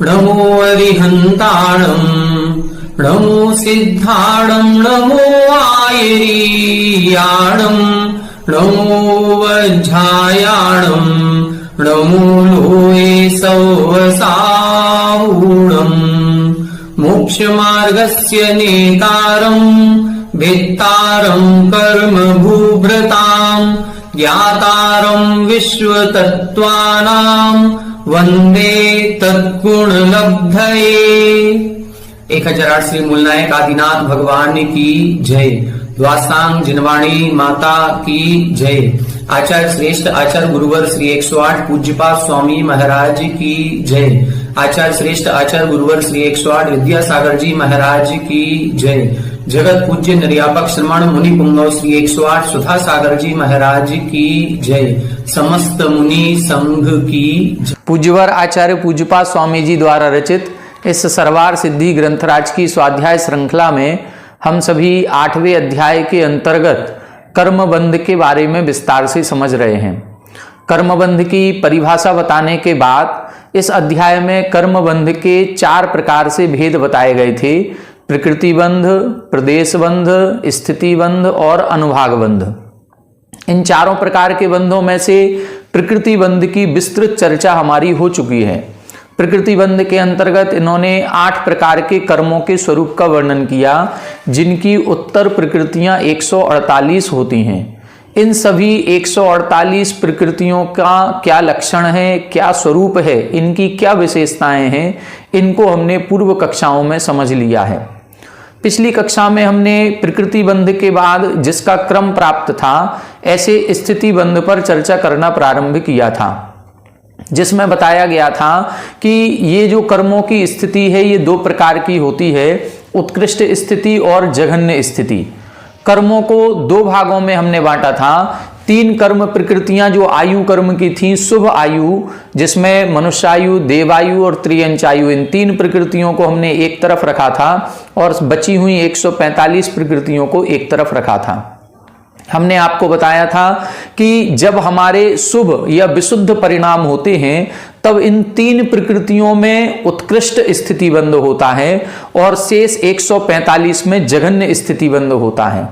नमो अरिहन्ताणं नमो सिद्धाणं नमो आयरीयाणं नमो वज्झायाणं नमो लोये सौवसावूणं मोक्षमार्गस्य नेतारं भेत्तारं कर्मभूभृतां ज्ञातारं विश्वतत्त्वानां वंदे तत्गुणलब्धये। 1008 श्री मूलनायक आदिनाथ भगवान की जय। द्वासांग जिनवाणी माता की जय। आचार्य श्रेष्ठ आचार्य गुरुवर श्री 108 पूज्यपाद स्वामी महाराज की जय। आचार्य श्रेष्ठ आचार्य गुरुवर श्री 108 विद्यासागर जी महाराज की जय। जगत पूज्य निर्यापक श्रमण मुनि पुंगव श्री 108 सुधा सागर जी महाराज की जय। समस्त मुनि संघ की जय। पूज्यवर आचार्य पूज्यपाद स्वामी जी द्वारा रचित इस सरवार सिद्धि ग्रंथराज की स्वाध्याय श्रृंखला में हम सभी 8वें अध्याय के अंतर्गत कर्मबंध के बारे में विस्तार से समझ रहे हैं। कर्मबंध की परिभाषा बताने के बाद इस अध्याय में कर्मबंध के 4 प्रकार से भेद बताए गए थे: प्रकृति बंध, प्रदेश बंध, स्थिति बंध और अनुभाग बंध। इन चारों प्रकार के बंधों में से प्रकृति बंध की विस्तृत चर्चा हमारी हो चुकी है। प्रकृति बंध के अंतर्गत इन्होंने 8 प्रकार के कर्मों के स्वरूप का वर्णन किया, जिनकी उत्तर प्रकृतियां 148 होती हैं। इन सभी 148 प्रकृतियों का क्या लक्षण है, क्या स्वरूप है, इनकी क्या विशेषताएं हैं, इनको हमने पूर्व कक्षाओं में समझ लिया है। पिछली कक्षा में हमने प्रकृति बंध के बाद जिसका क्रम प्राप्त था, ऐसे स्थिति बंध पर चर्चा करना प्रारंभ किया था, जिसमें बताया गया था कि ये जो कर्मों की स्थिति है ये 2 प्रकार की होती है: उत्कृष्ट स्थिति और जघन्य स्थिति। कर्मों को 2 भागों में हमने बांटा था। 3 कर्म प्रकृतियां जो आयु कर्म की थी: शुभ आयु, जिसमें मनुष्यायु, देवायु और त्रियंचायु, इन 3 प्रकृतियों को हमने एक तरफ रखा था और बची हुई 145 प्रकृतियों को एक तरफ रखा था। हमने आपको बताया था कि जब हमारे शुभ या विशुद्ध परिणाम होते हैं तब इन 3 प्रकृतियों में उत्कृष्ट स्थिति बंध होता है और शेष 145 में जघन्य स्थिति बंध होता है।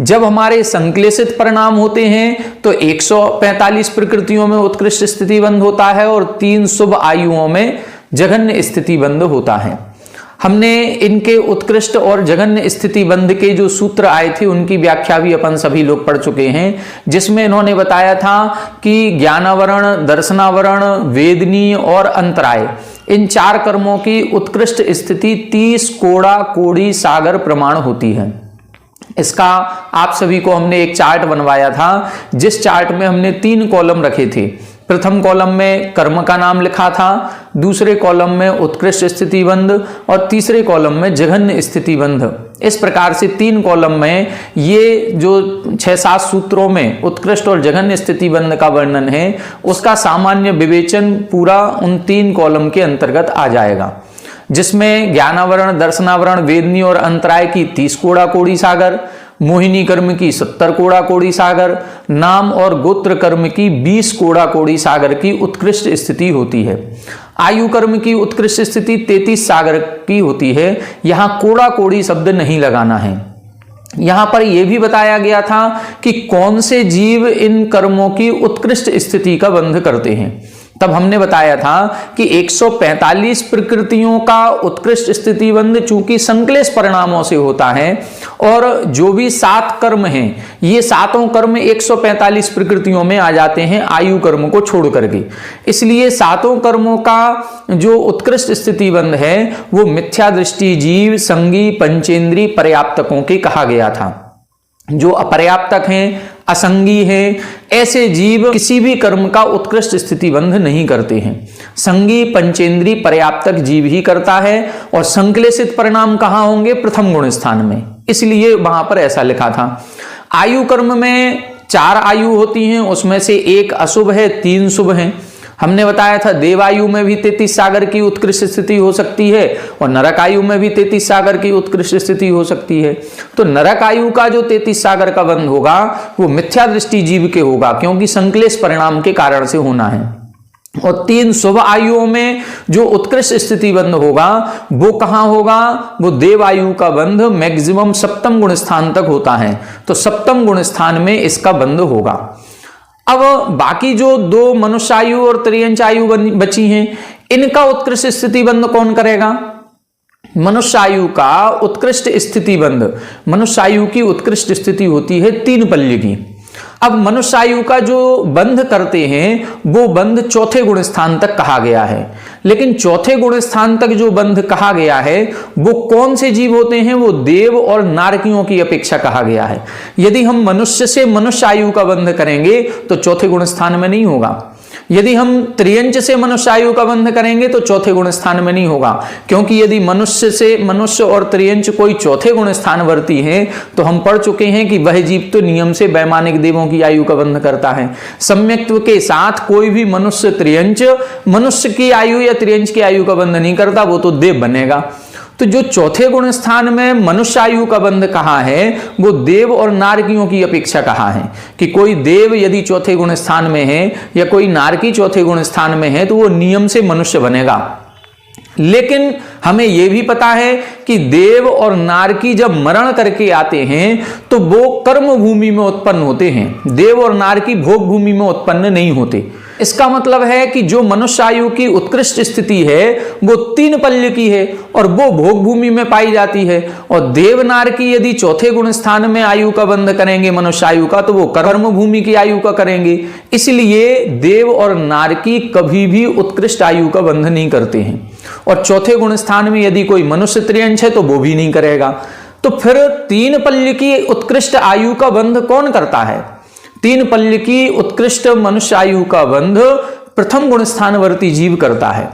जब हमारे संक्लेशित परिणाम होते हैं तो 145 प्रकृतियों में उत्कृष्ट स्थिति बंध होता है और 3 शुभ आयुओं में जघन्य स्थिति बंध होता है। हमने इनके उत्कृष्ट और जघन्य स्थिति बंध के जो सूत्र आए थे उनकी व्याख्या भी अपन सभी लोग पढ़ चुके हैं, जिसमें इन्होंने बताया था कि ज्ञानावरण, दर्शनावरण, वेदनी और अंतराय, इन 4 कर्मों की उत्कृष्ट स्थिति 30 कोड़ा कोड़ी सागर प्रमाण होती है। इसका आप सभी को हमने एक चार्ट बनवाया था, जिस चार्ट में हमने 3 कॉलम रखे थे। प्रथम कॉलम में कर्म का नाम लिखा था, दूसरे कॉलम में उत्कृष्ट स्थिति बंध और तीसरे कॉलम में जघन्य स्थिति बंध। इस प्रकार से 3 कॉलम में ये जो 6-7 सूत्रों में उत्कृष्ट और जघन्य स्थिति बंध का वर्णन है, उसका सामान्य विवेचन पूरा उन 3 कॉलम के अंतर्गत आ जाएगा, जिसमें ज्ञानावरण, दर्शनावरण, वेदनी और अंतराय की 30 कोड़ा कोड़ी सागर, मोहिनी कर्म की 70 कोड़ा कोड़ी सागर, नाम और गोत्र कर्म की 20 कोड़ा कोड़ी सागर की उत्कृष्ट स्थिति होती है। आयु कर्म की उत्कृष्ट स्थिति 33 सागर की होती है। यहां कोड़ा कोड़ी शब्द नहीं लगाना है। यहां पर यह भी बताया गया था कि कौन से जीव इन कर्मों की उत्कृष्ट स्थिति का बंध करते हैं। तब हमने बताया था कि 145 प्रकृतियों का उत्कृष्ट स्थिति बंध चूंकि संक्लेश परिणामों से होता है और जो भी 7 कर्म हैं, ये 7 कर्म 145 प्रकृतियों में आ जाते हैं आयु कर्म को छोड़ करके। इसलिए 7 कर्मों का जो उत्कृष्ट स्थिति बंध है वो मिथ्या दृष्टि जीव, संगी, पंचेंद्री, पर्याप्तकों के कहा गया था। जो अपर्याप्तक हैं असंगी हैं, ऐसे जीव किसी भी कर्म का उत्कृष्ट स्थिति बंध नहीं करते हैं। संगी पंचेंद्री पर्याप्तक जीव ही करता है और संक्लेशित परिणाम कहां होंगे? प्रथम गुण स्थान में, इसलिए वहां पर ऐसा लिखा था। आयु कर्म में 4 आयु होती हैं, उसमें से एक अशुभ है, 3 शुभ हैं। हमने बताया था देवायु में भी 33 सागर की उत्कृष्ट स्थिति हो सकती है और नरक आयु में भी 33 सागर की उत्कृष्ट स्थिति हो सकती है। तो नरक आयु का जो 33 सागर का बंध होगा वो मिथ्या दृष्टि जीव के होगा, क्योंकि संक्लेश परिणाम के कारण से होना है। और 3 शुभ आयुओं में जो उत्कृष्ट स्थिति बंध होगा वो कहां होगा? वो देव आयु का बंध मैक्सिमम सप्तम गुण स्थान तक होता है, तो सप्तम गुण स्थान में इसका बंध होगा। अब बाकी जो 2 मनुष्य आयु और त्रियंच आयु बची हैं, इनका उत्कृष्ट स्थिति बंध कौन करेगा? मनुष्य आयु का उत्कृष्ट स्थिति बंध, मनुष्य आयु की उत्कृष्ट स्थिति होती है 3 पल्य की। अब मनुष्य आयु का जो बंध करते हैं वो बंध चौथे गुण स्थान तक कहा गया है, लेकिन चौथे गुण स्थान तक जो बंध कहा गया है वो कौन से जीव होते हैं? वो देव और नारकियों की अपेक्षा कहा गया है। यदि हम मनुष्य से मनुष्य आयु का बंध करेंगे तो चौथे गुण स्थान में नहीं होगा। यदि हम त्रियंच से मनुष्य आयु का बंध करेंगे तो चौथे गुण स्थान में नहीं होगा, क्योंकि यदि मनुष्य से मनुष्य और त्रियंच कोई चौथे गुण स्थान वर्ती है तो हम पढ़ चुके हैं कि वह जीव तो नियम से वैमानिक देवों की आयु का बंध करता है। सम्यक्त्व के साथ कोई भी मनुष्य त्रियंच मनुष्य की आयु या त्रियंच की आयु का बंध नहीं करता, वो तो देव बनेगा। तो जो चौथे गुण स्थान में मनुष्य आयु का बंध कहा है वो देव और नारकियों की अपेक्षा कहा है कि कोई देव यदि चौथे गुण स्थान में है या कोई नारकी चौथे गुण स्थान में है तो वो नियम से मनुष्य बनेगा। लेकिन हमें यह भी पता है कि देव और नारकी जब मरण करके आते हैं तो वो कर्म भूमि में उत्पन्न होते हैं, देव और नारकी भोग भूमि में उत्पन्न नहीं होते। इसका मतलब है कि जो मनुष्य आयु की उत्कृष्ट स्थिति है वो 3 पल्य की है और वो भोग भूमि में पाई जाती है। और देव नारकी यदि चौथे गुण स्थान में आयु का बंध करेंगे मनुष्य आयु का तो वो कर्म भूमि की आयु का करेंगे। इसलिए देव और नारकी कभी भी उत्कृष्ट आयु का बंध नहीं करते हैं। और चौथे गुण स्थान में यदि कोई मनुष्य त्रियंश है तो वो भी नहीं करेगा। तो फिर 3 पल्य की उत्कृष्ट आयु का बंध कौन करता है? 3 पल्य की उत्कृष्ट मनुष्य आयु का बंध प्रथम गुण स्थानवर्ती जीव करता है।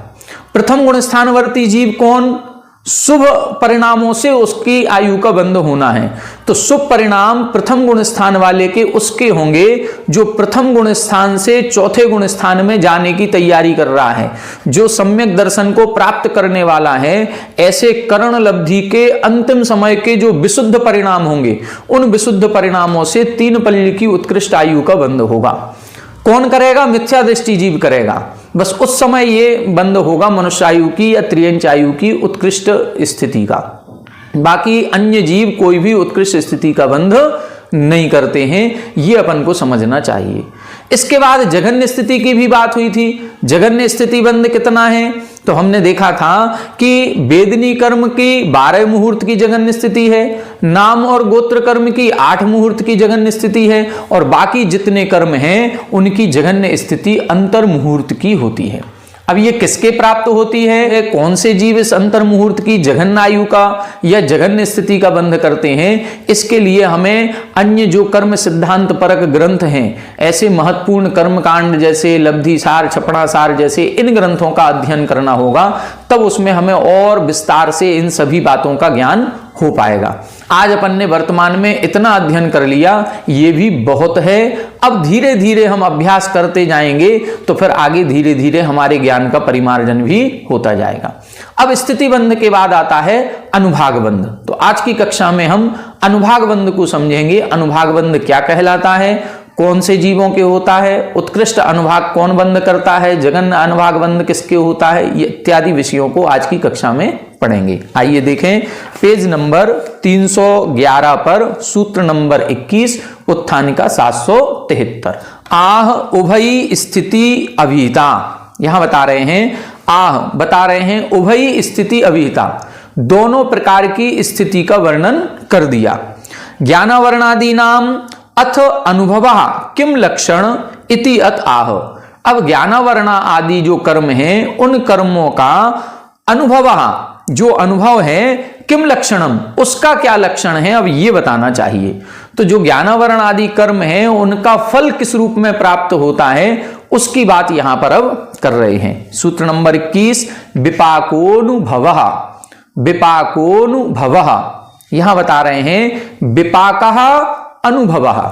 प्रथम गुण स्थानवर्ती जीव कौन? शुभ परिणामों से उसकी आयु का बंध होना है। तो शुभ परिणाम प्रथम गुण स्थान वाले के उसके होंगे जो प्रथम गुण स्थान से चौथे गुण स्थान में जाने की तैयारी कर रहा है, जो सम्यक दर्शन को प्राप्त करने वाला है। ऐसे करण लब्धि के अंतिम समय के जो विशुद्ध परिणाम होंगे उन विशुद्ध परिणामों से 3 पल्य की उत्कृष्ट आयु का बंध होगा। कौन करेगा? मिथ्या दृष्टि जीव करेगा। बस उस समय ये बंध होगा मनुष्य आयु की या त्रियंच आयु की उत्कृष्ट स्थिति का। बाकी अन्य जीव कोई भी उत्कृष्ट स्थिति का बंध नहीं करते हैं, ये अपन को समझना चाहिए। इसके बाद जघन्य स्थिति की भी बात हुई थी। जघन्य स्थिति बंध कितना है? तो हमने देखा था कि वेदनी कर्म की 12 मुहूर्त की जघन्य स्थिति है, नाम और गोत्र कर्म की 8 मुहूर्त की जघन्य स्थिति है और बाकी जितने कर्म हैं उनकी जघन्य स्थिति अंतर मुहूर्त की होती है। अब ये किसके प्राप्त होती है? कौन से जीव इस अंतर मुहूर्त की जघन्य आयु का या जघन्य स्थिति का बंध करते हैं? इसके लिए हमें अन्य जो कर्म सिद्धांत परक ग्रंथ हैं, ऐसे महत्वपूर्ण कर्मकांड जैसे लब्धि सार, छपड़ा सार जैसे इन ग्रंथों का अध्ययन करना होगा, तब उसमें हमें और विस्तार से इन सभी बातों का ज्ञान हो पाएगा। आज अपन ने वर्तमान में इतना अध्ययन कर लिया, ये भी बहुत है। अब धीरे धीरे हम अभ्यास करते जाएंगे तो फिर आगे धीरे धीरे हमारे ज्ञान का परिमार्जन भी होता जाएगा। अब स्थिति बंध के बाद आता है अनुभाग बंध। तो आज की कक्षा में हम अनुभाग बंध को समझेंगे। अनुभाग बंध क्या कहलाता है, कौन से जीवों के होता है, उत्कृष्ट अनुभाग कौन बंध करता है, जघन्य अनुभाग बंध किसके होता है, ये इत्यादि विषयों को आज की कक्षा में पढ़ेंगे। आइए देखें पेज नंबर 311 पर सूत्र नंबर 21 उत्थानिका 773। आह उभयी स्थिति अभिहिता। यहां बता रहे हैं उभयी स्थिति अभिहिता, दोनों प्रकार की स्थिति का वर्णन कर दिया। ज्ञानावर्णादि नाम अथ अनुभव किम लक्षण इति अत आह। अब ज्ञानावरणा आदि जो कर्म हैं उन कर्मों का अनुभव, जो अनुभव है, किम लक्षणम, उसका क्या लक्षण है, अब ये बताना चाहिए। तो जो ज्ञानावरण आदि कर्म है उनका फल किस रूप में प्राप्त होता है उसकी बात यहां पर अब कर रहे हैं। सूत्र नंबर 21, विपाकोनुभवः। विपाकोनुभवः यहां बता रहे हैं विपाकः अनुभवः।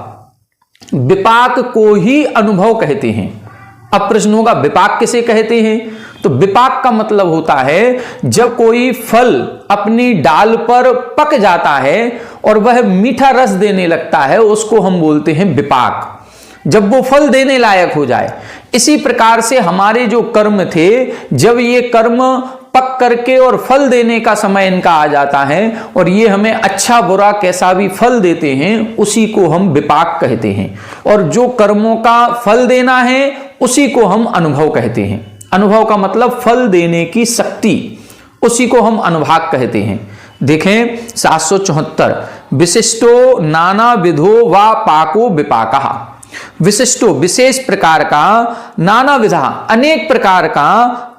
विपाक को ही अनुभव कहते हैं। अब प्रश्न होगा विपाक किसे कहते हैं? तो विपाक का मतलब होता है जब कोई फल अपनी डाल पर पक जाता है और वह मीठा रस देने लगता है, उसको हम बोलते हैं विपाक, जब वो फल देने लायक हो जाए। इसी प्रकार से हमारे जो कर्म थे, जब ये कर्म पक करके और फल देने का समय इनका आ जाता है और ये हमें अच्छा बुरा कैसा भी फल देते हैं, उसी को हम विपाक कहते हैं। और जो कर्मों का फल देना है उसी को हम अनुभव कहते हैं। अनुभव का मतलब फल देने की शक्ति, उसी को हम अनुभाग कहते हैं। देखें 774, विशिष्टो नाना विधो वा पाको विपाकः। विशिष्टो विशेष प्रकार का, नाना विधा अनेक प्रकार का,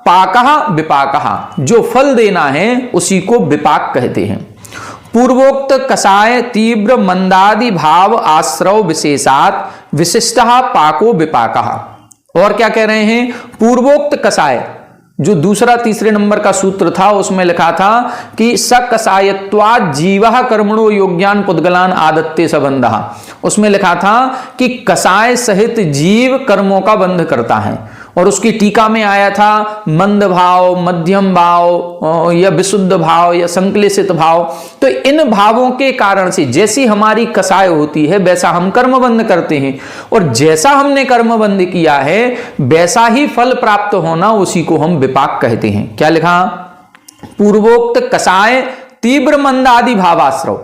पाकः विपाकः जो फल देना है उसी को विपाक कहते हैं। पूर्वोक्त कषाय तीव्र मंदादि भाव आश्रव विशेषात विशिष्टः पाको विपाकः। और क्या कह रहे हैं? पूर्वोक्त कषाय, जो दूसरा तीसरे नंबर का सूत्र था उसमें लिखा था कि सकषायत्वात् जीवः कर्मणो योग्यान पुद्गलान आदत्ते संबंधः। उसमें लिखा था कि कषाय सहित जीव कर्मों का बंध करता है। और उसकी टीका में आया था मंद भाव, मध्यम भाव या विशुद्ध भाव या संक्लेशित भाव। तो इन भावों के कारण से जैसी हमारी कषाय होती है वैसा हम कर्म बंध करते हैं, और जैसा हमने कर्म बंध किया है वैसा ही फल प्राप्त होना, उसी को हम विपाक कहते हैं। क्या लिखा? पूर्वोक्त कषाय तीव्र मंदादि भावाश्रव।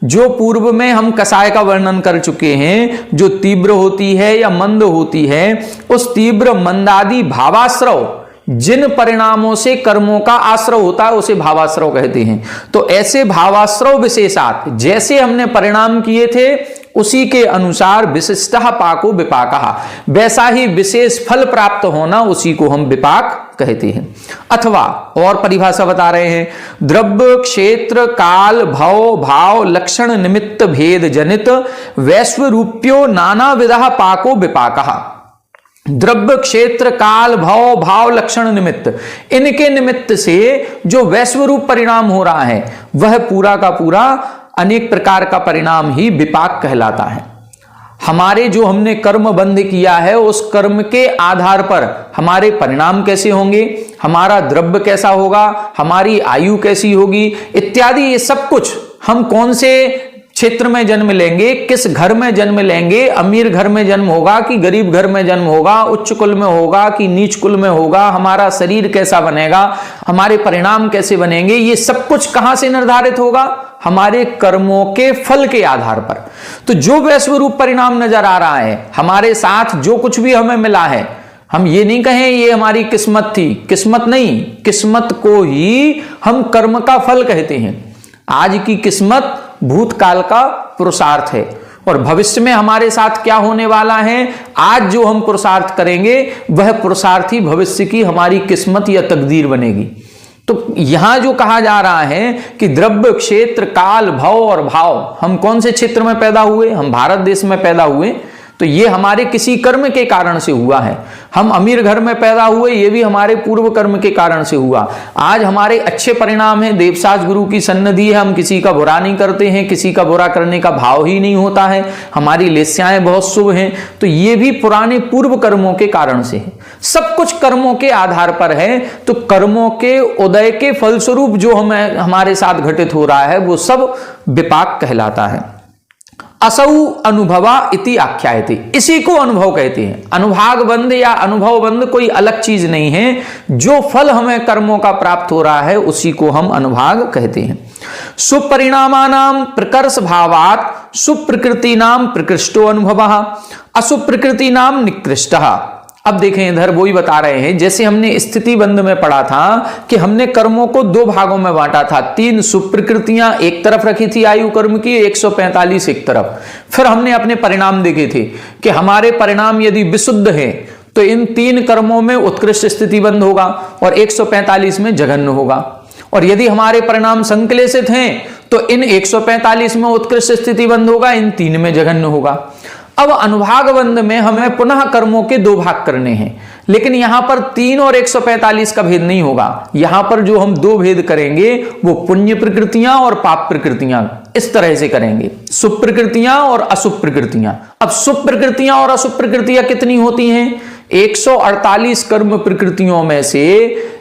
जो पूर्व में हम कषाय का वर्णन कर चुके हैं, जो तीव्र होती है या मंद होती है, उस तीव्र मंदादि भावाश्रव जिन परिणामों से कर्मों का आश्रव होता है उसे भावाश्रव कहते हैं। तो ऐसे भावाश्रव विशेषात जैसे हमने परिणाम किए थे उसी के अनुसार विशिष्टः पाको विपाकः, वैसा ही विशेष फल प्राप्त होना, उसी को हम विपाक कहते हैं। अथवा और परिभाषा बता रहे हैं, द्रव्य क्षेत्र काल भव भाव लक्षण निमित्त भेद जनित वैश्वरूप्यो नाना विधा पाको विपाकः। द्रव्य क्षेत्र काल भव भाव लक्षण निमित्त, इनके निमित्त से जो वैश्वरूप परिणाम हो रहा है वह पूरा का पूरा अनेक प्रकार का परिणाम ही विपाक कहलाता है। हमारे जो हमने कर्म बंध किया है उस कर्म के आधार पर हमारे परिणाम कैसे होंगे, हमारा द्रव्य कैसा होगा, हमारी आयु कैसी होगी इत्यादि, ये सब कुछ हम कौन से क्षेत्र में जन्म लेंगे, किस घर में जन्म लेंगे, अमीर घर में जन्म होगा कि गरीब घर में जन्म होगा, उच्च कुल में होगा कि नीच कुल में होगा, हमारा शरीर कैसा बनेगा, हमारे परिणाम कैसे बनेंगे, ये सब कुछ कहां से निर्धारित होगा? हमारे कर्मों के फल के आधार पर। तो जो वैश्वरूप परिणाम नजर आ रहा है, हमारे साथ जो कुछ भी हमें मिला है, हम ये नहीं कहें ये हमारी किस्मत थी, किस्मत नहीं, किस्मत को ही हम कर्म का फल कहते हैं। आज की किस्मत भूतकाल का पुरुषार्थ है और भविष्य में हमारे साथ क्या होने वाला है, आज जो हम पुरुषार्थ करेंगे वह पुरुषार्थ ही भविष्य की हमारी किस्मत या तकदीर बनेगी। तो यहां जो कहा जा रहा है कि द्रव्य क्षेत्र काल भव और भाव, हम कौन से क्षेत्र में पैदा हुए? हम भारत देश में पैदा हुए, तो ये हमारे किसी कर्म के कारण से हुआ है। हम अमीर घर में पैदा हुए, ये भी हमारे पूर्व कर्म के कारण से हुआ। आज हमारे अच्छे परिणाम हैं, देवसाज गुरु की सन्निधि है, हम किसी का बुरा नहीं करते हैं, किसी का बुरा करने का भाव ही नहीं होता है, हमारी लेस्याएं बहुत शुभ हैं, तो ये भी पुराने पूर्व कर्मों के कारण से है। सब कुछ कर्मों के आधार पर है। तो कर्मों के उदय के फलस्वरूप जो हमें हमारे साथ घटित हो रहा है वो सब विपाक कहलाता है। असौ अनुभवा इति आख्यायते, इसी को अनुभव कहते हैं। अनुभाग बंध या अनुभव बंध कोई अलग चीज नहीं है, जो फल हमें कर्मों का प्राप्त हो रहा है उसी को हम अनुभाग कहते हैं। सुपरिणामानां प्रकर्ष भावात सुप्रकृति नाम प्रकृष्टो अनुभवः अशुभ प्रकृति नाम निकृष्टः। अब देखें इधर वो ही बता रहे हैं, जैसे हमने स्थिति बंध में पढ़ा था कि हमने कर्मों को दो भागों में बांटा था, 3 सुप्रकृतियां एक तरफ रखी थी आयु कर्म की, 145 एक तरफ। फिर हमने अपने परिणाम देखे थे कि हमारे परिणाम यदि विशुद्ध हैं तो इन 3 कर्मों में उत्कृष्ट स्थिति बंध होगा और 145 में जघन्य होगा, और यदि हमारे परिणाम संक्लेशित हैं तो इन 145 में उत्कृष्ट स्थिति बंध होगा, इन 3 में जघन्य होगा। अब अनुभाग बंध में हमें पुनः कर्मों के 2 भाग करने हैं, लेकिन यहां पर 3 और 145 का भेद नहीं होगा। यहां पर जो हम 2 भेद करेंगे वो पुण्य प्रकृतियां और पाप प्रकृतियां, इस तरह से करेंगे, शुभ प्रकृतियां और अशुभ प्रकृतियां। अब शुभ प्रकृतियां और अशुभ प्रकृतियां कितनी होती हैं? 148 कर्म प्रकृतियों में से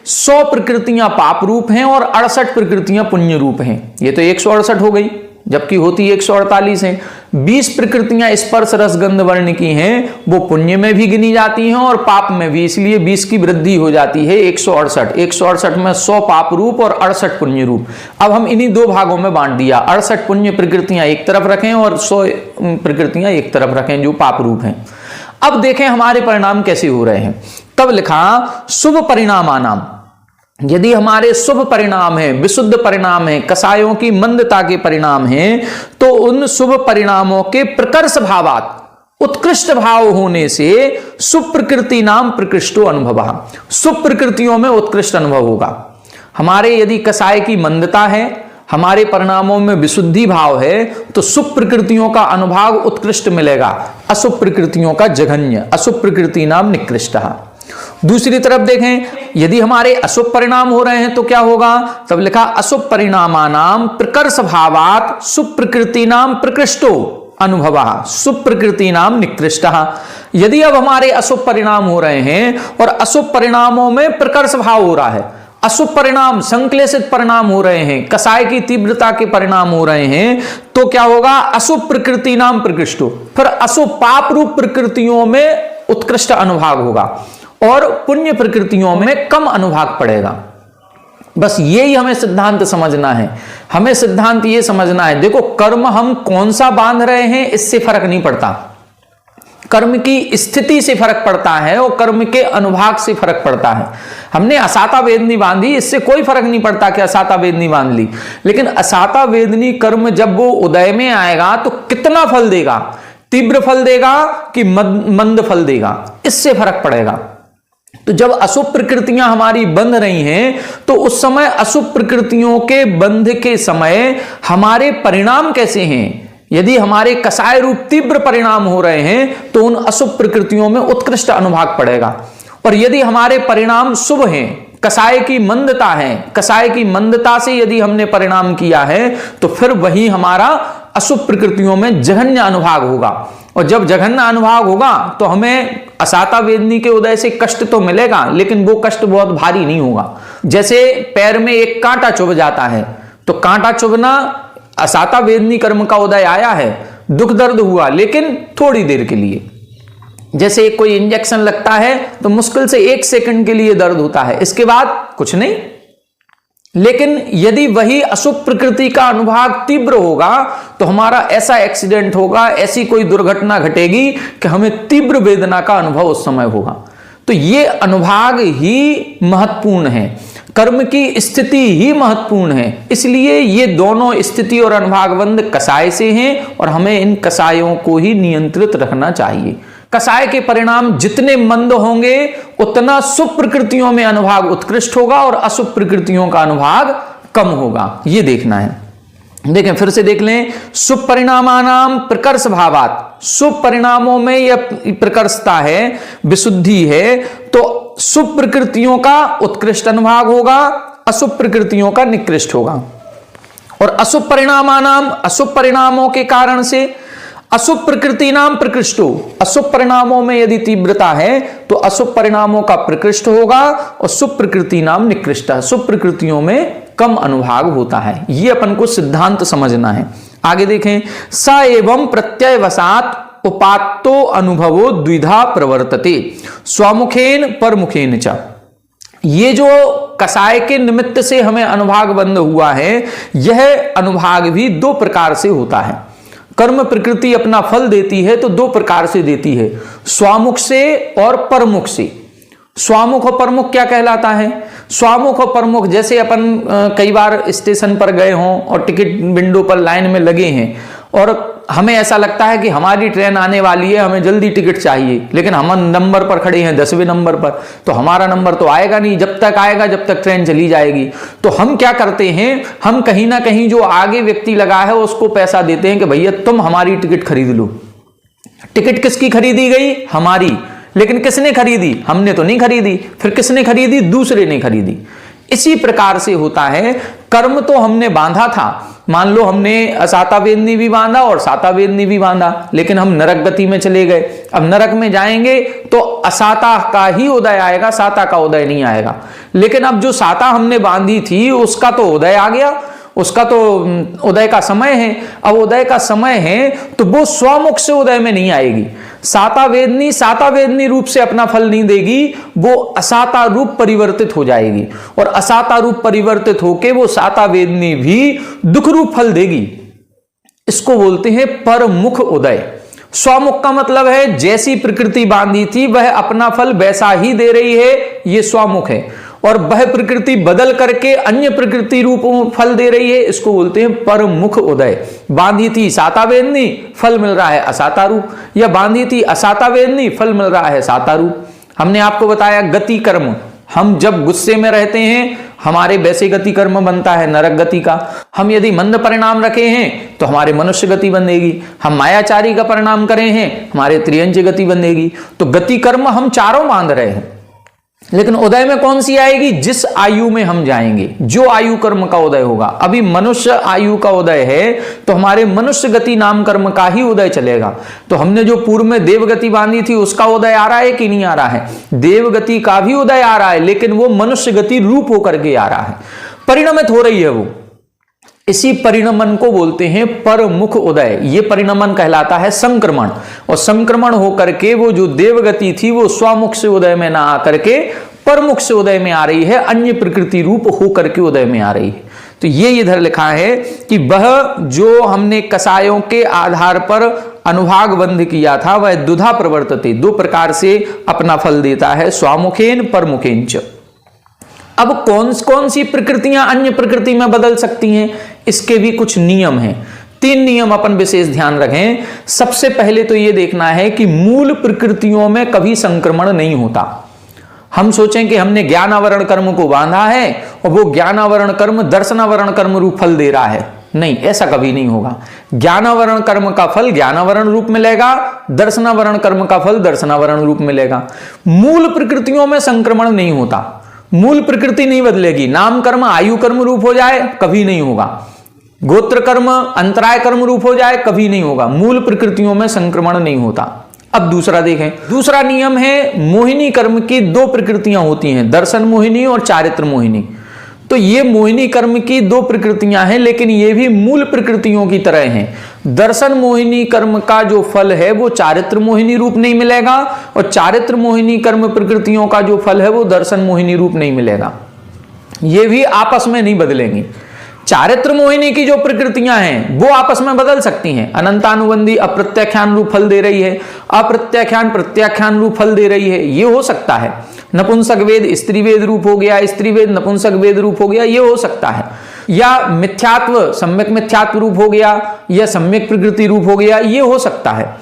100 प्रकृतियां पाप रूप हैं और 68 प्रकृतियां पुण्य रूप हैं। ये तो 168 हो गई, जबकि होती 148 है। 20 प्रकृतियां स्पर्श रस गंध वर्ण की हैं, वो पुण्य में भी गिनी जाती हैं और पाप में भी, इसलिए 20 की वृद्धि हो जाती है 168। 168 में 100 पाप रूप और 68 पुण्य रूप। अब हम इन्हीं 2 भागों में बांट दिया, 68 पुण्य प्रकृतियां एक तरफ रखें और 100 प्रकृतियां एक तरफ रखें जो पाप रूप हैं। अब देखें हमारे परिणाम कैसे हो रहे हैं। तब लिखा शुभ परिणामानाम, यदि हमारे शुभ परिणाम है, विशुद्ध परिणाम है, कसायों की मंदता के परिणाम हैं, तो उन शुभ परिणामों के प्रकर्ष भावात उत्कृष्ट भाव होने से शुभ प्रकृति नाम प्रकृष्टो अनुभव, शुभ प्रकृतियों में उत्कृष्ट अनुभव होगा। हमारे यदि कसाय की मंदता है, हमारे परिणामों में विशुद्धि भाव है, तो शुभ प्रकृतियों का अनुभाग उत्कृष्ट मिलेगा, अशुभ प्रकृतियों का जघन्य, अशुभ प्रकृति नाम निकृष्ट। दूसरी तरफ देखें, यदि हमारे अशुभ परिणाम हो रहे हैं तो क्या होगा? तब लिखा अशुभ परिणामानाम प्रकर्ष भावात शुभ प्रकृति नाम प्रकृष्टो अनुभव, शुभ प्रकृति नाम निकृष्ट। यदि अब हमारे अशुभ परिणाम हो रहे हैं और अशुभ परिणामों में प्रकर्ष भाव हो रहा है, अशुभ परिणाम संक्लेशित परिणाम हो रहे हैं, कसाय की तीव्रता के परिणाम हो रहे हैं, तो क्या होगा? अशुभ प्रकृति नाम प्रकृष्टो, फिर अशुभ पाप रूप प्रकृतियों में उत्कृष्ट अनुभाग होगा और पुण्य प्रकृतियों में कम अनुभाग पड़ेगा। बस यही हमें सिद्धांत समझना है। हमें सिद्धांत ये समझना है, देखो कर्म हम कौन सा बांध रहे हैं इससे फर्क नहीं पड़ता, कर्म की स्थिति से फर्क पड़ता है और कर्म के अनुभाग से फर्क पड़ता है। हमने असाता वेदनी बांधी, इससे कोई फर्क नहीं पड़ता कि असाता वेदनी बांध ली, लेकिन असाता वेदनी कर्म जब वो उदय में आएगा तो कितना फल देगा, तीव्र फल देगा कि मंद फल देगा, इससे फर्क पड़ेगा। तो जब अशुभ प्रकृतियां हमारी बंध रही हैं तो उस समय अशुभ प्रकृतियों के बंध के समय हमारे परिणाम कैसे हैं? यदि हमारे कसाय रूप तीव्र परिणाम हो रहे हैं तो उन अशुभ प्रकृतियों में उत्कृष्ट अनुभाग पड़ेगा, और यदि हमारे परिणाम शुभ हैं, कसाय की मंदता है, कसाय की मंदता से यदि हमने परिणाम किया है तो फिर वही हमारा अशुभ प्रकृतियों में जघन्य अनुभाग होगा। और जब जघन्य अनुभाग होगा तो हमें असाता वेदनी के उदय से कष्ट तो मिलेगा, लेकिन वो कष्ट बहुत भारी नहीं होगा। जैसे पैर में एक कांटा चुभ जाता है, तो कांटा चुभना, असाता वेदनी कर्म का उदय आया है, दुख दर्द हुआ, लेकिन थोड़ी देर के लिए। जैसे कोई इंजेक्शन लगता है तो मुश्किल से 1 सेकंड के लिए दर्द होता है, इसके बाद कुछ नहीं। लेकिन यदि वही अशुभ प्रकृति का अनुभाग तीव्र होगा तो हमारा ऐसा एक्सीडेंट होगा, ऐसी कोई दुर्घटना घटेगी कि हमें तीव्र वेदना का अनुभव उस समय होगा। तो ये अनुभाग ही महत्वपूर्ण है, कर्म की स्थिति ही महत्वपूर्ण है। इसलिए ये दोनों स्थिति और अनुभागबंध कसाय से हैं और हमें इन कसायों को ही नियंत्रित रखना चाहिए। कसाय के परिणाम जितने मंद होंगे उतना शुभ प्रकृतियों में अनुभाग उत्कृष्ट होगा और अशुभ प्रकृतियों का अनुभाग कम होगा, ये देखना है। देखें फिर से देख लें, शुभ परिणामानाम प्रकर्ष भावात, शुभ परिणामों में यह प्रकर्षता है, विशुद्धि है, तो शुभ प्रकृतियों का उत्कृष्ट अनुभाग होगा, अशुभ प्रकृतियों का निकृष्ट होगा। और अशुभ परिणामानाम, अशुभ परिणामों के कारण से अशुभ प्रकृति नाम प्रकृष्टो, अशुभ परिणामों में यदि तीव्रता है तो अशुभ परिणामों का प्रकृष्ट होगा और शुभ प्रकृति नाम निकृष्ट, शुभ प्रकृतियों में कम अनुभाग होता है। ये अपन को सिद्धांत समझना है। आगे देखें, स एवं प्रत्ययवशात उपात्तो अनुभवो द्विधा प्रवर्तते स्वमुखेन परमुखेन च। ये जो कसाय के निमित्त से हमें अनुभाग बंध हुआ है, यह अनुभाग भी 2 प्रकार से होता है। कर्म प्रकृति अपना फल देती है तो 2 प्रकार से देती है, स्वामुख से और परमुख से। स्वामुख और परमुख क्या कहलाता है? स्वामुख और परमुख, जैसे अपन कई बार स्टेशन पर गए हों और टिकट विंडो पर लाइन में लगे हैं और हमें ऐसा लगता है कि हमारी ट्रेन आने वाली है, हमें जल्दी टिकट चाहिए, लेकिन हम नंबर पर खड़े हैं 10वें नंबर पर, तो हमारा नंबर तो आएगा नहीं, जब तक आएगा जब तक ट्रेन चली जाएगी। तो हम क्या करते हैं, हम कहीं ना कहीं जो आगे व्यक्ति लगा है उसको पैसा देते हैं कि भैया तुम हमारी टिकट खरीद लो। टिकट किसकी खरीदी गई? हमारी। लेकिन किसने खरीदी? हमने तो नहीं खरीदी। फिर किसने खरीदी? दूसरे ने खरीदी। इसी प्रकार से होता है, कर्म तो हमने बांधा था, मान लो हमने असाता वेदनी भी बांधा और साता वेदनी भी बांधा, लेकिन हम नरक गति में चले गए। अब नरक में जाएंगे तो असाता का ही उदय आएगा, साता का उदय नहीं आएगा। लेकिन अब जो साता हमने बांधी थी उसका तो उदय आ गया, उसका तो उदय का समय है। अब उदय का समय है तो वो स्वमुख से उदय में नहीं आएगी। साता वेदनी रूप से अपना फल नहीं देगी, वो असाता रूप परिवर्तित हो जाएगी, और असाता रूप परिवर्तित होके वो साता वेदनी भी दुख रूप फल देगी। इसको बोलते हैं परमुख उदय। स्वमुख का मतलब है जैसी प्रकृति बांधी थी वह अपना फल वैसा ही दे रही है, ये स्वमुख है। और वह प्रकृति बदल करके अन्य प्रकृति रूप फल दे रही है, इसको बोलते हैं परमुख उदय। बांधी थी साता वेदनी, फल मिल रहा है असाता रूप, या बांधी थी असाता वेदनी, फल मिल रहा है साता रूप। हमने आपको बताया गति कर्म, हम जब गुस्से में रहते हैं हमारे वैसे गति कर्म बनता है नरक गति का। हम यदि मंद परिणाम रखे हैं तो हमारे मनुष्य गति बनेगी। हम मायाचारी का परिणाम करें हैं हमारे त्रियंज गति बनेगी। तो गति कर्म हम चारों बांध रहे हैं, लेकिन उदय में कौन सी आएगी? जिस आयु में हम जाएंगे, जो आयु कर्म का उदय होगा। अभी मनुष्य आयु का उदय है तो हमारे मनुष्य गति नाम कर्म का ही उदय चलेगा। तो हमने जो पूर्व में देवगति बांधी थी उसका उदय आ रहा है कि नहीं आ रहा है? देवगति का भी उदय आ रहा है, लेकिन वो मनुष्य गति रूप होकर के आ रहा है, परिणमित हो रही है वो। इसी परिणमन को बोलते हैं परमुख उदय। ये परिणमन कहलाता है संक्रमण, और संक्रमण होकर के वो जो देवगति थी वो स्वमुख से उदय में ना आकर के परमुख से उदय में आ रही है, अन्य प्रकृति रूप होकर के उदय में आ रही है। तो ये इधर लिखा है कि वह जो हमने कसायों के आधार पर अनुभाग बंध किया था वह दुधा प्रवर्तते, दो प्रकार से अपना फल देता है, स्वामुखेन परमुखेन च। अब कौन सी प्रकृतियां अन्य प्रकृति में बदल सकती हैं, इसके भी कुछ नियम हैं। 3 नियम अपन विशेष ध्यान रखें। सबसे पहले तो यह देखना है कि मूल प्रकृतियों में कभी संक्रमण नहीं होता। हम सोचें कि हमने ज्ञानावरण कर्म को बांधा है और वो ज्ञानावरण कर्म दर्शनावरण कर्म रूप फल दे रहा है, नहीं, ऐसा कभी नहीं होगा। ज्ञानावरण कर्म का फल ज्ञानावरण रूप मिलेगा, दर्शनावरण कर्म का फल दर्शनावरण रूप मिलेगा। मूल प्रकृतियों में संक्रमण नहीं होता, मूल प्रकृति नहीं बदलेगी। नाम कर्म आयु कर्म रूप हो जाए कभी नहीं होगा, गोत्र कर्म अंतराय कर्म रूप हो जाए कभी नहीं होगा। मूल प्रकृतियों में संक्रमण नहीं होता। अब दूसरा देखें, दूसरा नियम है मोहिनी कर्म की 2 प्रकृतियां होती हैं, दर्शन मोहिनी और चारित्र मोहिनी। तो ये मोहिनी कर्म की 2 प्रकृतियां हैं, लेकिन ये भी मूल प्रकृतियों की तरह हैं। दर्शन मोहिनी कर्म का जो फल है वो चारित्र मोहिनी रूप नहीं मिलेगा, और चारित्र मोहिनी कर्म प्रकृतियों का जो फल है वो दर्शन मोहिनी रूप नहीं मिलेगा। ये भी आपस में नहीं बदलेंगी। चारित्र मोहिनी की जो प्रकृतियां हैं वो आपस में बदल सकती हैं। अनंतानुबंधी अप्रत्याख्यान रूप फल दे रही है, अप्रत्याख्यान प्रत्याख्यान रूप फल दे रही है, ये हो सकता है। नपुंसक वेद स्त्री वेद रूप हो गया, स्त्री वेद नपुंसक वेद रूप हो गया, ये हो सकता है। या मिथ्यात्व सम्यक मिथ्यात्व रूप हो गया, या सम्यक प्रकृति रूप हो गया, ये हो सकता है।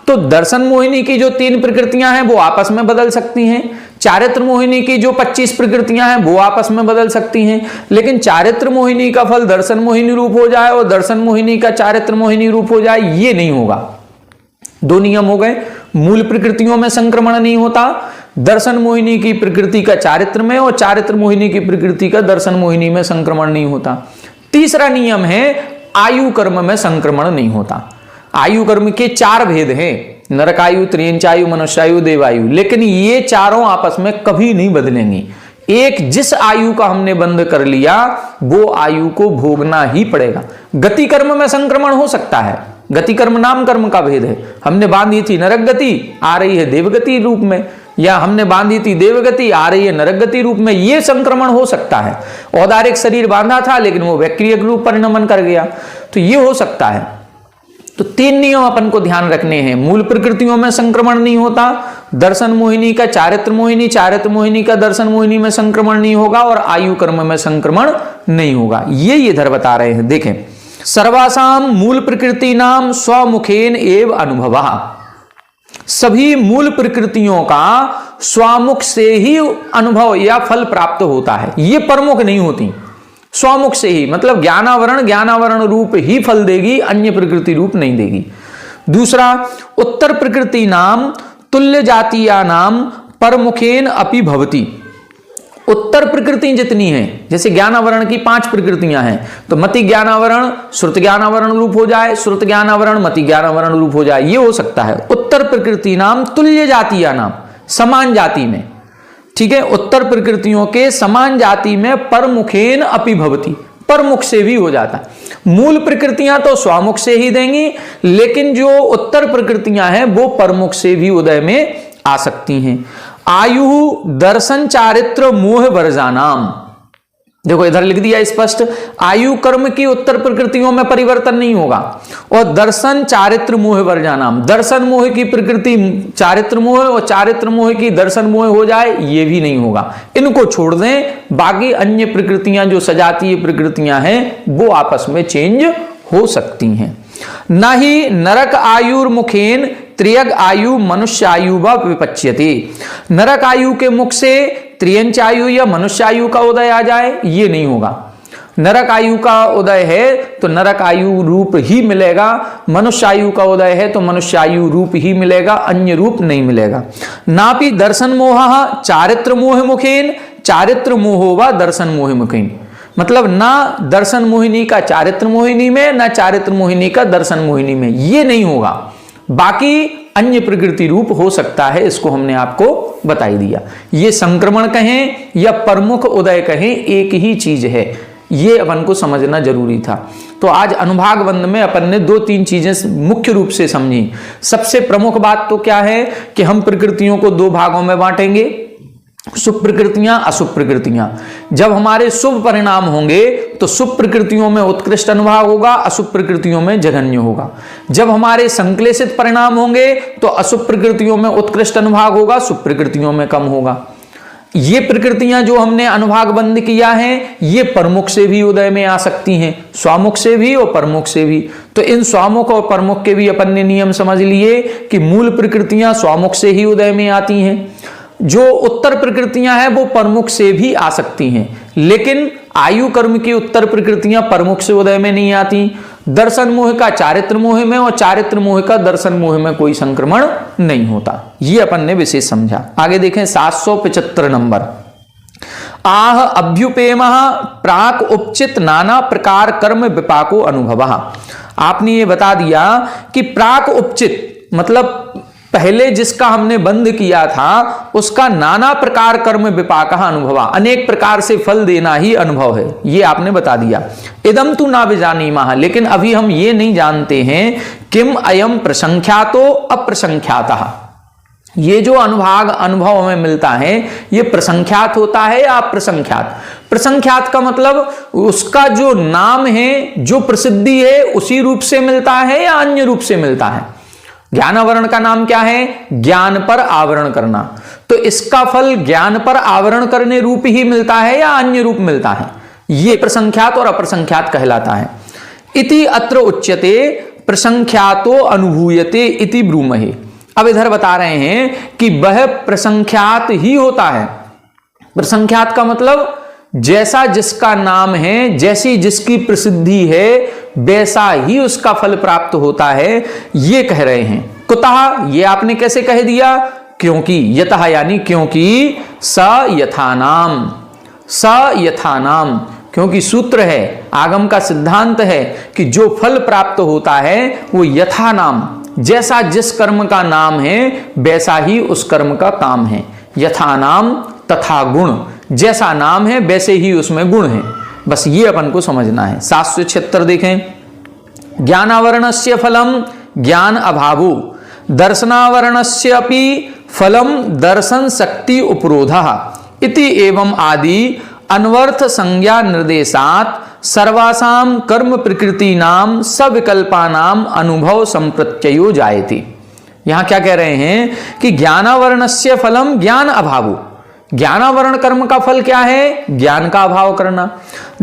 तो दर्शन मोहिनी की जो 3 प्रकृतियां हैं वो आपस में बदल सकती हैं। चारित्र मोहिनी की जो 25 प्रकृतियां हैं वो आपस में बदल सकती हैं। लेकिन चारित्र मोहिनी का फल दर्शन मोहिनी रूप हो जाए और दर्शन मोहिनी का चारित्र मोहिनी रूप हो जाए, ये नहीं होगा। 2 नियम हो गए। मूल प्रकृतियों में संक्रमण नहीं होता, दर्शन मोहिनी की प्रकृति का चारित्र में और चारित्र मोहिनी की प्रकृति का दर्शन मोहिनी में संक्रमण नहीं होता। तीसरा नियम है आयु कर्म में संक्रमण नहीं होता। आयु कर्म के 4 भेद हैं, नरकायु, त्रियंचायु, मनुष्यायु, देवायु, लेकिन ये चारों आपस में कभी नहीं बदलेंगी। एक जिस आयु का हमने बंद कर लिया वो आयु को भोगना ही पड़ेगा। गति कर्म में संक्रमण हो सकता है, गति कर्म नाम कर्म का भेद है। हमने बांधी थी नरक गति, आ रही है देवगति रूप में, या हमने बांधी थी देवगति, आ रही है नरक गति रूप में, ये संक्रमण हो सकता है। औदारिक शरीर बांधा था लेकिन वो वैक्रियक रूप परिणमन कर गया, तो ये हो सकता है। तो 3 नियम अपन को ध्यान रखने हैं। मूल प्रकृतियों में संक्रमण नहीं होता, दर्शन मोहिनी का चारित्र मोहिनी, चारित्र मोहिनी का दर्शन मोहिनी में संक्रमण नहीं होगा, और आयु कर्म में संक्रमण नहीं होगा। ये इधर बता रहे हैं। देखें, सर्वासाम मूल प्रकृति नाम स्वमुखेन एव अनुभवः। सभी मूल प्रकृतियों का स्वामुख से ही अनुभव या फल प्राप्त होता है, ये परमुख नहीं होती, स्वामुख से ही, मतलब ज्ञानावरण रूप ही फल देगी, अन्य प्रकृति रूप नहीं देगी। दूसरा, उत्तर प्रकृति नाम तुल्य जातीया नाम परमुखेन अपि भवति। उत्तर प्रकृति जितनी है, जैसे ज्ञानावरण की 5 प्रकृतियां हैं, तो मति ज्ञानावरण श्रुत ज्ञानावरण रूप हो जाए, श्रुत ज्ञानावरण मति ज्ञानावरण रूप हो जाए, ये हो सकता है। उत्तर प्रकृति नाम तुल्य जातीया नाम, समान जाति में, ठीक है, उत्तर प्रकृतियों के समान जाति में परमुखेन अपि भवति, परमुख से भी हो जाता है। मूल प्रकृतियां तो स्वामुख से ही देंगी, लेकिन जो उत्तर प्रकृतियां हैं वो परमुख से भी उदय में आ सकती हैं। आयु दर्शन चारित्र मोह वर्जानाम, देखो इधर लिख दिया स्पष्ट, आयु कर्म की उत्तर प्रकृतियों में परिवर्तन नहीं होगा, और दर्शन चारित्र मोह वर्जानाम, दर्शन मोह की प्रकृति चारित्र मोह और चारित्र मोह की दर्शन मोह हो जाए, ये भी नहीं होगा। इनको छोड़ दें, बाकी अन्य प्रकृतियां जो सजातीय प्रकृतियां हैं वो आपस में चेंज हो सकती हैं। न ही नरक आयुर्मुखेन त्रियग आयु मनुष्य आयु व विपच्यते, नरक आयु के मुख से त्रियंच आयु या मनुष्य आयु का उदय आ जाए, ये नहीं होगा। नरक आयु का उदय है तो नरक आयु रूप ही मिलेगा, मनुष्य आयु का उदय है तो मनुष्य आयु रूप ही मिलेगा, अन्य रूप नहीं मिलेगा। नापि दर्शन मोह चारित्र मोह मुखेन चारित्र मोहो व दर्शन मोह मुखेन, मतलब ना दर्शन मोहिनी का चारित्र मोहिनी में, ना चारित्र मोहिनी का दर्शन मोहिनी में, ये नहीं होगा। बाकी अन्य प्रकृति रूप हो सकता है, इसको हमने आपको बता ही दिया। ये संक्रमण कहें या प्रमुख उदय कहें, एक ही चीज है, ये अपन को समझना जरूरी था। तो आज अनुभाग बंध में अपन ने 2-3 चीजें मुख्य रूप से समझी। सबसे प्रमुख बात तो क्या है कि हम प्रकृतियों को 2 भागों में बांटेंगे, शुभ प्रकृतियां अशुभ प्रकृतियां। जब हमारे शुभ परिणाम होंगे तो शुभ प्रकृतियों में उत्कृष्ट अनुभाग होगा, अशुभ प्रकृतियों में जघन्य होगा। जब हमारे संक्लेशित परिणाम होंगे तो अशुभ प्रकृतियों में उत्कृष्ट अनुभाग होगा, शुभ प्रकृतियों में कम होगा। ये प्रकृतियां जो हमने अनुभाग बंद किया है, ये प्रमुख से भी उदय में आ सकती हैं, स्वामुख से भी और प्रमुख से भी। तो इन स्वामुख और प्रमुख के भी अपन ने नियम समझ लिए कि मूल प्रकृतियां स्वामुख से ही उदय में आती हैं, जो उत्तर प्रकृतियां हैं वो प्रमुख से भी आ सकती हैं, लेकिन आयु कर्म की उत्तर प्रकृतियां प्रमुख से उदय में नहीं आती। दर्शन मोह का चारित्र मोह में और चारित्र मोह का दर्शन मोह में कोई संक्रमण नहीं होता, ये अपन ने विशेष समझा। आगे देखें 775 नंबर, आह अभ्युपेम प्राक उपचित नाना प्रकार कर्म विपाको अनुभव। आपने ये बता दिया कि प्राक उपचित मतलब पहले जिसका हमने बंद किया था उसका नाना प्रकार कर्म विपाक अनुभव, अनेक प्रकार से फल देना ही अनुभव है, ये आपने बता दिया। इदम तु ना विजानीमः, लेकिन अभी हम ये नहीं जानते हैं किम अयम प्रसंख्यातो अप्रसंख्यातः, ये जो अनुभाग अनुभव हमें मिलता है ये प्रसंख्यात होता है या अप्रसंख्यात। प्रसंख्यात का मतलब उसका जो नाम है, जो प्रसिद्धि है, उसी रूप से मिलता है या अन्य रूप से मिलता है। ज्ञानावरण का नाम क्या है? ज्ञान पर आवरण करना, तो इसका फल ज्ञान पर आवरण करने रूप ही मिलता है या अन्य रूप मिलता है, ये प्रसंख्यात और अप्रसंख्यात कहलाता है। इति अत्र उच्यते प्रसंख्यातो अनुभूयते इति ब्रूमहे। अब इधर बता रहे हैं कि वह प्रसंख्यात ही होता है। प्रसंख्यात का मतलब जैसा जिसका नाम है, जैसी जिसकी प्रसिद्धि है, वैसा ही उसका फल प्राप्त होता है, ये कह रहे हैं। कुतः, ये आपने कैसे कह दिया? क्योंकि, यतः यानी क्योंकि, स यथानाम, स यथानाम, क्योंकि सूत्र है, आगम का सिद्धांत है कि जो फल प्राप्त होता है वो यथा नाम, जैसा जिस कर्म का नाम है वैसा ही उस कर्म का काम है। यथा नाम तथा गुण, जैसा नाम है वैसे ही उसमें गुण है, बस ये अपन को समझना है। 776 देखें, ज्ञानावरणस्य फलम ज्ञान अभावो दर्शनावरणस्य अपि फलम दर्शन शक्ति उपरोधः इति एवं आदि अनवर्थ संज्ञा निर्देशात सर्वासाम कर्म प्रकृति नाम सविकल्पानाम अनुभव संप्रत्ययो जायते। यहां क्या कह रहे हैं कि ज्ञानावरणस्य फलम ज्ञान अभावो, ज्ञानावरण कर्म का फल क्या है? ज्ञान का अभाव करना।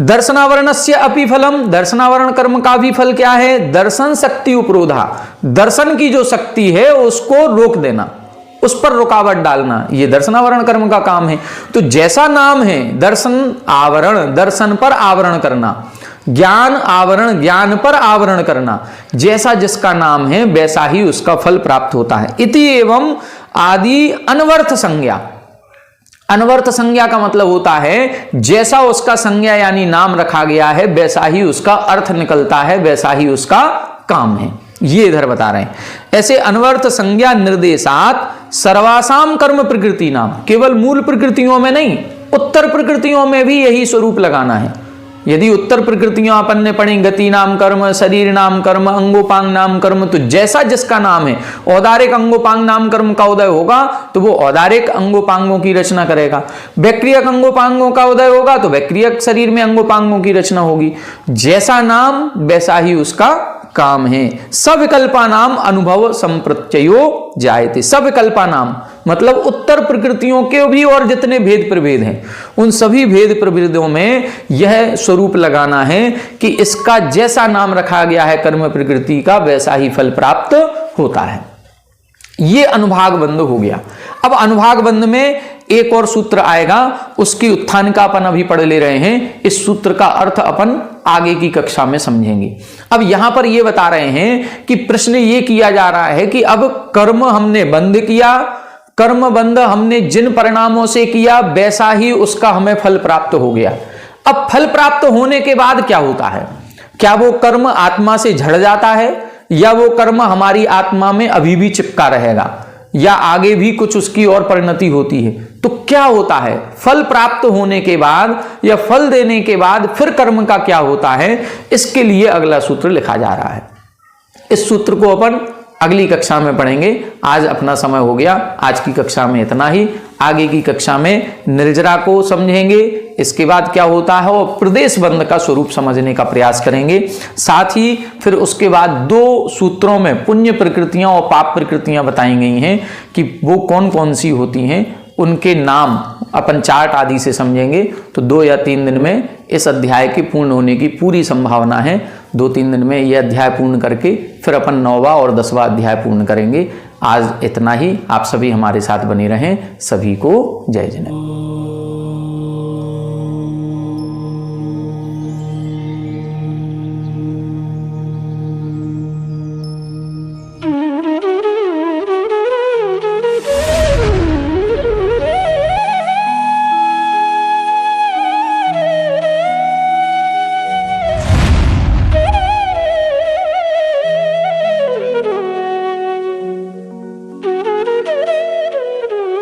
दर्शनावरणस्य अपि फलम, दर्शनावरण कर्म का भी फल क्या है? दर्शन शक्ति उपरोधा, दर्शन की जो शक्ति है उसको रोक देना, उस पर रुकावट डालना, ये दर्शनावरण कर्म का काम है। तो जैसा नाम है दर्शन आवरण, दर्शन पर आवरण करना, ज्ञान आवरण, ज्ञान पर आवरण करना, जैसा जिसका नाम है वैसा ही उसका फल प्राप्त होता है। इति एवं आदि अनवर्थ संज्ञा, अनवर्थ संज्ञा का मतलब होता है जैसा उसका संज्ञा यानी नाम रखा गया है वैसा ही उसका अर्थ निकलता है, वैसा ही उसका काम है, ये इधर बता रहे हैं। ऐसे अनवर्थ संज्ञा निर्देशात सर्वासाम कर्म प्रकृति नाम, केवल मूल प्रकृतियों में नहीं, उत्तर प्रकृतियों में भी यही स्वरूप लगाना है। यदि उत्तर प्रकृतियां अपन ने पढ़ी, गति नाम कर्म, शरीर नाम कर्म, अंगोपांग नाम कर्म, तो जैसा जिसका नाम है, औदारिक अंगोपांग नाम कर्म का उदय होगा तो वो औदारिक अंगोपांगों की रचना करेगा, वैक्रियक अंगोपांगों का उदय होगा तो वैक्रियक शरीर में अंगोपांगों की रचना होगी। जैसा नाम वैसा ही उसका काम है। सविकल्पा नाम अनुभव संप्रत्ययो जायते, सविकल्पा नाम मतलब उत्तर प्रकृतियों के भी और जितने भेद प्रभेद हैं उन सभी भेद प्रभेदों में यह स्वरूप लगाना है कि इसका जैसा नाम रखा गया है कर्म प्रकृति का वैसा ही फल प्राप्त होता है। ये अनुभाग बंध हो गया। अब अनुभाग बंध में एक और सूत्र आएगा, उसकी उत्थान का अपन अभी पढ़ ले रहे हैं, इस सूत्र का अर्थ अपन आगे की कक्षा में समझेंगे। अब यहां पर यह बता रहे हैं कि प्रश्न ये किया जा रहा है कि अब कर्म हमने बंद किया, कर्म बंद हमने जिन परिणामों से किया वैसा ही उसका हमें फल प्राप्त हो गया। अब फल प्राप्त होने के बाद क्या होता है? क्या वो कर्म आत्मा से झड़ जाता है या वो कर्म हमारी आत्मा में अभी भी चिपका रहेगा या आगे भी कुछ उसकी और परिणति होती है? तो क्या होता है फल प्राप्त होने के बाद या फल देने के बाद फिर कर्म का क्या होता है, इसके लिए अगला सूत्र लिखा जा रहा है। इस सूत्र को अपन अगली कक्षा में पढ़ेंगे। आज अपना समय हो गया, आज की कक्षा में इतना ही। आगे की कक्षा में निर्जरा को समझेंगे, इसके बाद क्या होता है और प्रदेश बंध का स्वरूप समझने का प्रयास करेंगे। साथ ही फिर उसके बाद 2 सूत्रों में पुण्य प्रकृतियां और पाप प्रकृतियां बताई गई हैं कि वो कौन कौन सी होती हैं, उनके नाम अपन चार्ट आदि से समझेंगे। तो 2 या 3 दिन में इस अध्याय के पूर्ण होने की पूरी संभावना है। 2-3 दिन में यह अध्याय पूर्ण करके फिर अपन 9वां और 10वां अध्याय पूर्ण करेंगे। आज इतना ही। आप सभी हमारे साथ बने रहें। सभी को जय जय।